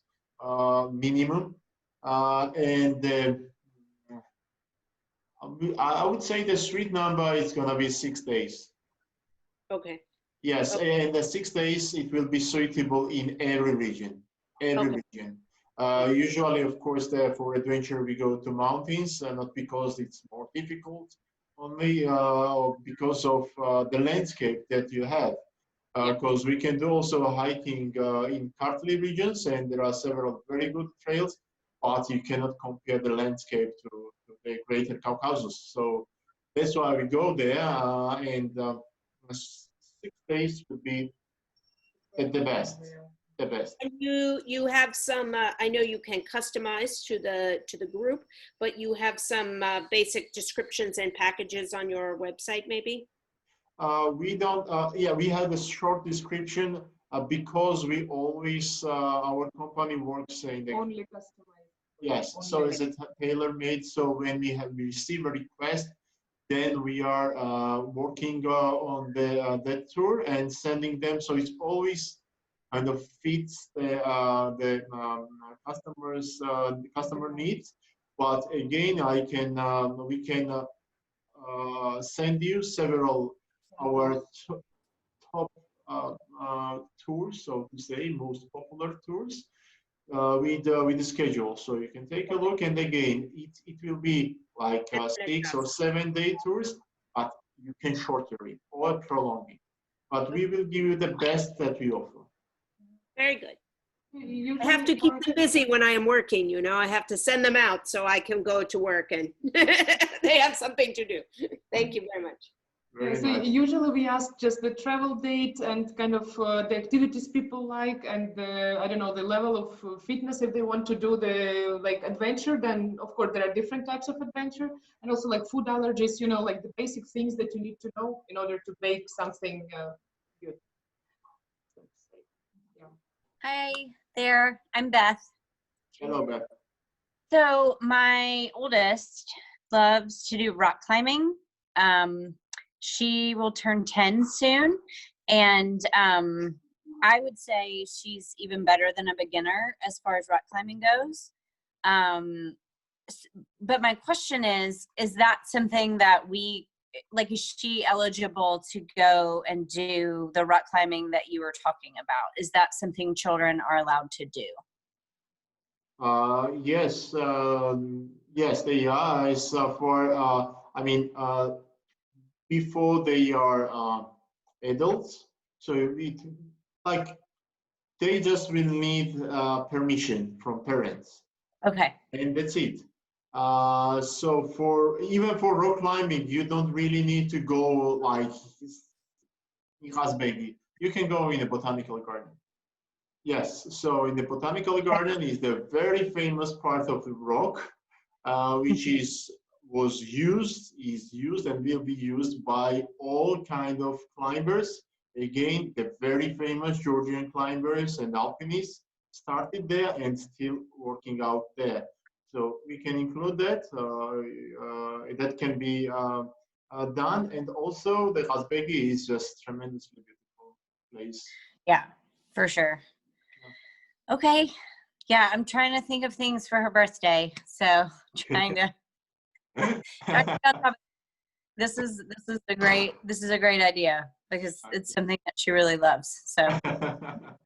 B: minimum. And I would say the street number is gonna be 6 days.
D: Okay.
B: Yes,
D: Okay.
B: and the 6 days it will be suitable in every region. Every
D: Okay.
B: region. Usually, of course, for adventure we go to mountains, not because it's more difficult, only because of the landscape that you have.
D: Yeah.
B: Because we can do also hiking in Kartli regions, and there are several very good trails, but you cannot compare the landscape to the Greater Caucasus. So that's why we go there, and 6 days would be the best. The best.
D: And you have some. I know you can customize to the group, but you have some basic descriptions and packages on your website, maybe.
B: We don't. Yeah, we have a short description because we always our company works in the
C: Only customized.
B: yes.
C: Only.
B: So it's a tailor made. So when we receive a request, then we are working on that tour and sending them. So it's always kind of fits the customer needs. But again, we can send you several our top tours, so to say, most popular tours with the schedule. So you can take a look, and again, it will be like 6 or 7 day tours, but you can shorten it or prolong it. But we will give you the best that we offer.
D: Very good.
C: Usually
D: I have to keep them busy when I am working. You know, I have to send them out so I can go to work and they have something to do. Thank you very much.
C: Yeah, so usually we ask just the travel date and kind of the activities people like, and I don't know, the level of fitness. If they want to do the like adventure, then of course there are different types of adventure, and also like food allergies, you know, like the basic things that you need to know in order to bake something good. Yeah.
E: Hi there, I'm Beth.
B: Hello, Beth.
E: So my oldest loves to do rock climbing. She will turn 10 soon, and I would say she's even better than a beginner as far as rock climbing goes. But my question is that something that is she eligible to go and do the rock climbing that you were talking about? Is that something children are allowed to do?
B: Yes, yes, they are. It's for before they are adults. So like they just will need permission from parents,
E: Okay.
B: and that's it. So even for rock climbing, you don't really need to go like in Hasbegi. You can go in a botanical garden. Yes, so in the botanical garden is the very famous part of the rock, which is used and will be used by all kind of climbers. Again, the very famous Georgian climbers and alpinists started there and still working out there. So we can include that. That can be done, and also the Kazbegi is just tremendously beautiful place.
E: Yeah, for sure. Okay. Yeah, I'm trying to think of things for her birthday. So trying to this is a great idea because it's something that she really loves. So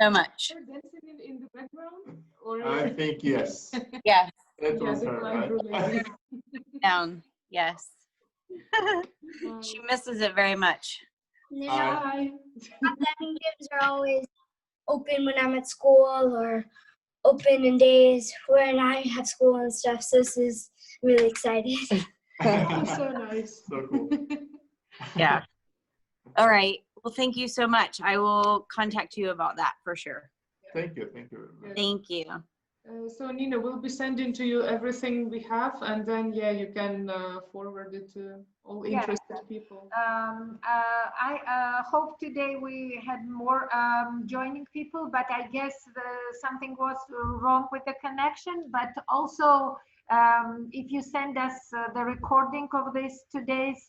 E: much.
C: Dancing in the background, or
B: I think yes.
E: Yeah.
B: That was her, right?
E: Down. Yes. She misses it very much.
C: Hi.
F: Dining gyms are always open when I'm at school, or open in days when I have school and stuff. So this is really exciting.
C: So nice.
B: So cool.
E: Yeah. All right. Well, thank you so much. I will contact you about that for sure.
B: Thank you. Thank you very much.
E: Thank you.
C: So Nina, we'll be sending to you everything we have, and then you can forward it to all interested people.
A: I hope today we had more joining people, but I guess something was wrong with the connection. But also, if you send us the recording of today's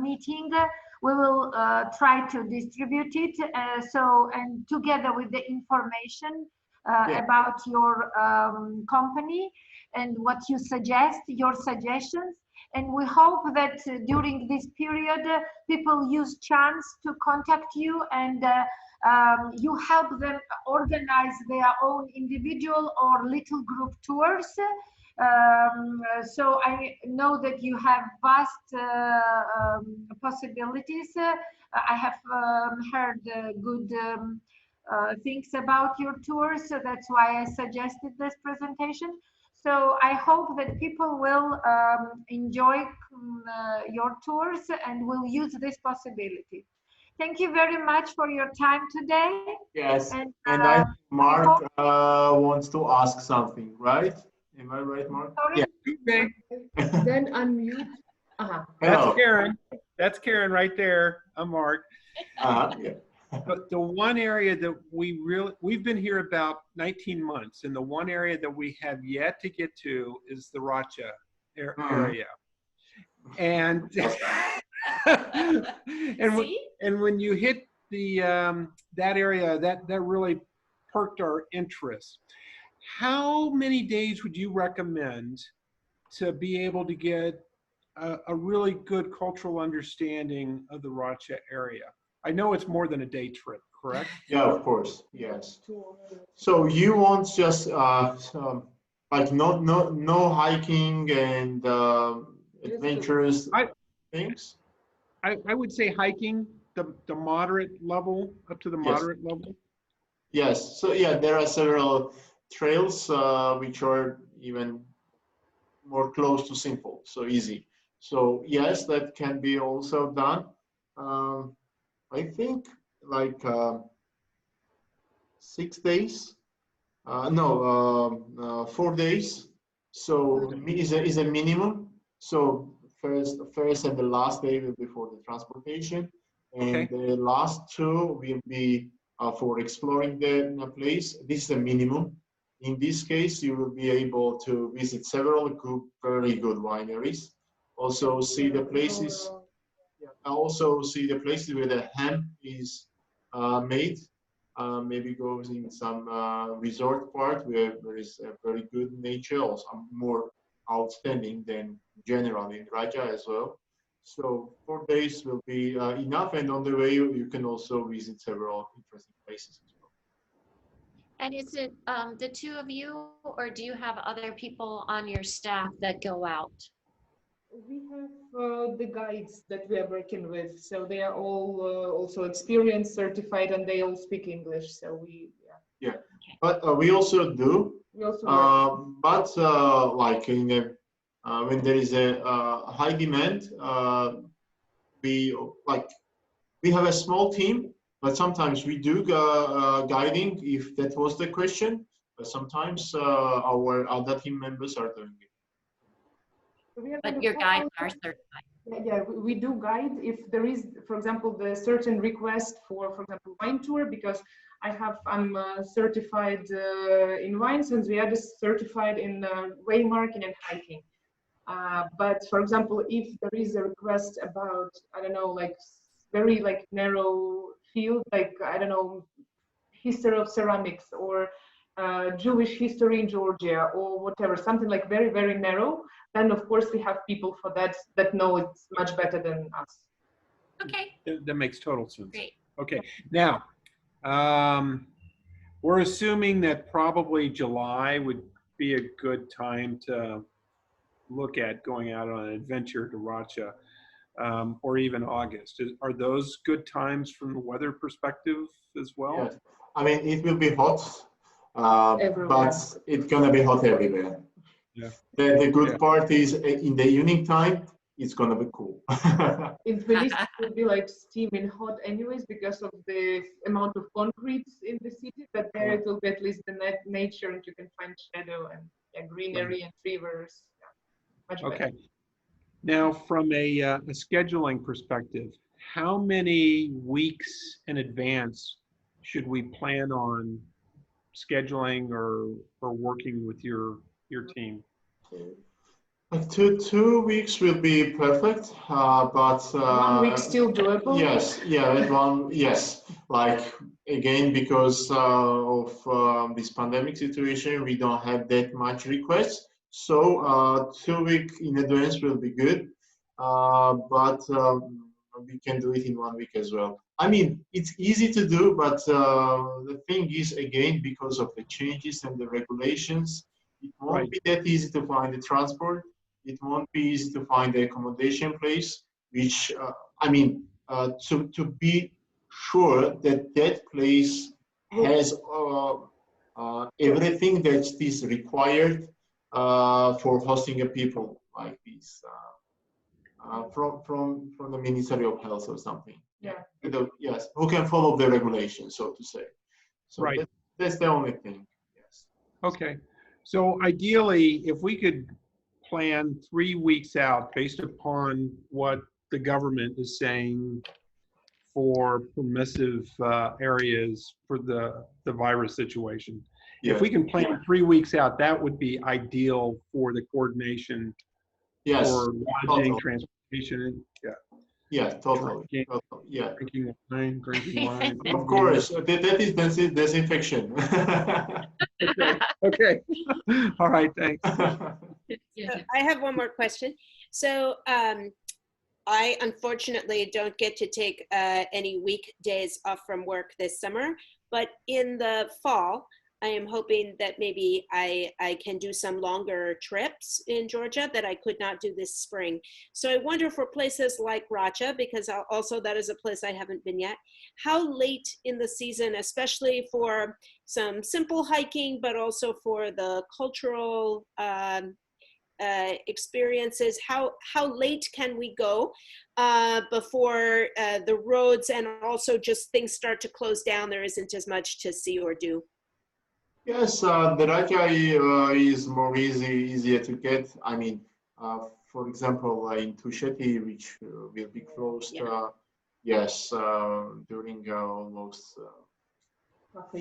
A: meeting, we will try to distribute it. And together with the information about your company and what you suggest, your suggestions. And we hope that during this period, people use chance to contact you, and you help them organize their own individual or little group tours. So I know that you have vast possibilities. I have heard good things about your tours, so that's why I suggested this presentation. So I hope that people will enjoy your tours and will use this possibility. Thank you very much for your time today.
B: Yes, and I think Mark wants to ask something, right? Am I right, Mark?
A: Sorry?
B: Yeah.
C: Then unmute.
B: Hello.
G: That's Karen. That's Karen right there. I'm Mark.
B: Yeah.
G: But the one area that we've been here about 19 months, and the one area that we have yet to get to is the Racha area. And and when you hit the that area, that really perked our interest. How many days would you recommend to be able to get a really good cultural understanding of the Racha area? I know it's more than a day trip, correct?
B: Yeah, of course. Yes. So you want just like no hiking and adventurous things?
G: I would say hiking, the moderate level, up to the moderate level.
B: Yes. So yeah, there are several trails which are even more close to simple, so easy. So yes, that can be also done. I think like 6 days. No, 4 days. So is a minimum. So first and the last day will be for the transportation, and the last 2 will be for exploring the place. This is a minimum. In this case, you will be able to visit several very good wineries. Also see the places. Also see the places where the hemp is made. Maybe goes in some resort part where there is a very good nature, also more outstanding than generally in Raja as well. So 4 days will be enough, and on the way you can also visit several interesting places as well.
H: And is it the two of you, or do you have other people on your staff that go out?
C: We have the guides that we are working with, so they are all also experienced, certified, and they all speak English. So
B: But we also do.
C: We also
B: but like in when there is a high demand, we have a small team, but sometimes we do guiding if that was the question. But sometimes our other team members are doing it.
H: But your guides are certified.
C: Yeah, we do guide if there is, for example, the certain request for example, wine tour, because I'm certified in wines, and Zviad is certified in waymarking and hiking. But for example, if there is a request about, I don't know, like very like narrow field, like I don't know, history of ceramics or Jewish history in Georgia or whatever, something like very, very narrow, then of course we have people for that know it's much better than us.
H: Okay.
G: That makes total sense.
H: Great.
G: Okay, now we're assuming that probably July would be a good time to look at going out on an adventure to Racha, or even August. Are those good times from the weather perspective as well?
B: Yes. I mean, it will be hot, but it's gonna be hot everywhere.
G: Yeah.
B: The good part is in the evening time, it's gonna be cool.
C: In Tbilisi, it will be like steaming hot anyways because of the amount of concrete in the city, but there it will be at least the nature, and you can find shadow and greenery and rivers. Yeah, much better.
G: Okay. Now, from a scheduling perspective, how many weeks in advance should we plan on scheduling or working with your team?
B: Like 2 weeks will be perfect, but
C: 1 week still doable.
B: Yes, yeah, yes. Like again, because of this pandemic situation, we don't have that much requests. So 2 weeks in advance will be good, but we can do it in 1 week as well. I mean, it's easy to do, but the thing is, again, because of the changes and the regulations, it won't be that easy to find the transport. It won't be easy to find the accommodation place, which, I mean, to be sure that that place has everything that is required for hosting a people like this from the Ministry of Health or something.
C: Yeah.
B: Yes, who can follow the regulations, so to say. So that's the only thing. Yes.
G: Okay. So ideally, if we could plan 3 weeks out based upon what the government is saying for permissive areas for the virus situation.
B: Yeah.
G: If we can plan 3 weeks out, that would be ideal for the coordination for lodging, transportation. Yeah.
B: Yeah, totally. Yeah.
G: Drinking wine, drinking wine.
B: Of course, that is disinfection.
G: Okay. All right, thanks.
D: I have one more question. So I unfortunately don't get to take any weekdays off from work this summer, but in the fall, I am hoping that maybe I can do some longer trips in Georgia that I could not do this spring. So I wonder for places like Racha, because also that is a place I haven't been yet, how late in the season, especially for some simple hiking, but also for the cultural experiences, how late can we go before the roads and also just things start to close down, there isn't as much to see or do?
B: Yes, the Raja is more easier to get. I mean, for example, in Tusheti, which will be closed, yes, during almost half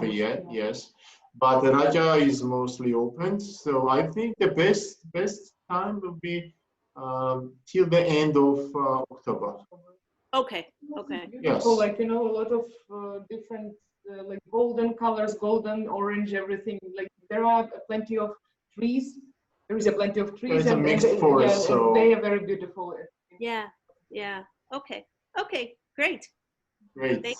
B: a year, yes. But the Raja is mostly open, so I think the best time will be till the end of October.
D: Okay.
B: Yes.
C: Like, you know, a lot of different like golden colors, golden, orange, everything. Like there are plenty of trees. There is plenty of trees,
B: and a mixed forest, so
C: they are very beautiful.
D: Yeah. Okay, great.
B: Great.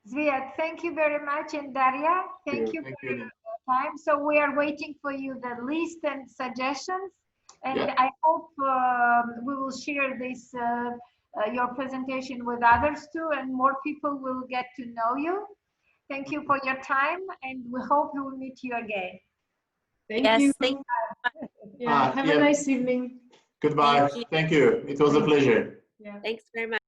A: Zviad, thank you very much, and Daria, thank you for your time. So we are waiting for you the list and suggestions, and I hope we will share this your presentation with others too, and more people will get to know you. Thank you for your time, and we hope we will meet you again.
C: Thank you.
E: Thank
C: you. Have a nice evening.
B: Goodbye. Thank you. It was a pleasure.
D: Thanks very much.